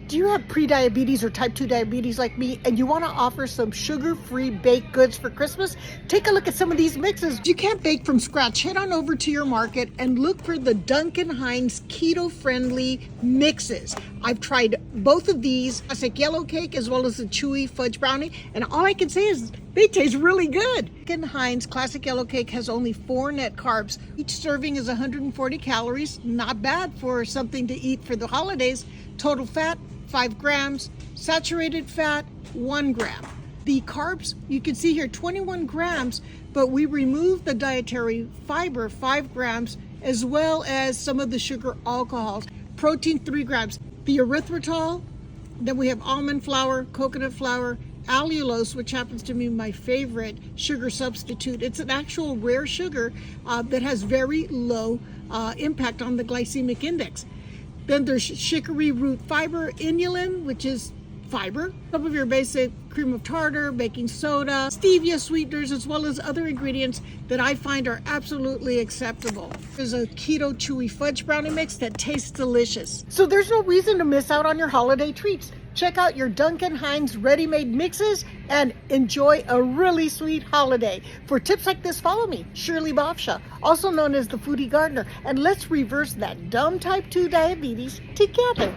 Do you have pre-diabetes or type 2 diabetes like me and you want to offer some sugar-free baked goods for Christmas? Take a look at some of these mixes. You can't bake from scratch. Head on over to your market and look for the Duncan Hines keto-friendly mixes. I've tried both of these, classic yellow cake as well as the chewy fudge brownie, and all I can say is they taste really good. Duncan Hines classic yellow cake has only 4 net carbs. Each serving is 140 calories. Not bad for something to eat for the holidays. Total fat, 5 grams, saturated fat, 1 gram. The carbs, you can see here 21 grams, but we removed the dietary fiber, 5 grams, as well as some of the sugar alcohols. Protein, 3 grams. The erythritol, then we have almond flour, coconut flour, allulose, which happens to be my favorite sugar substitute. It's an actual rare sugar that has very low impact on the glycemic index. Then there's chicory root fiber, inulin, which is fiber, some of your basic cream of tartar, baking soda, stevia sweeteners, as well as other ingredients that I find are absolutely acceptable. There's a keto chewy fudge brownie mix that tastes delicious. So there's no reason to miss out on your holiday treats. Check out your Duncan Hines ready-made mixes and enjoy a really sweet holiday. For tips like this, follow me, Shirley Bovshow, also known as the Foodie Gardener, and let's reverse that dumb type 2 diabetes together.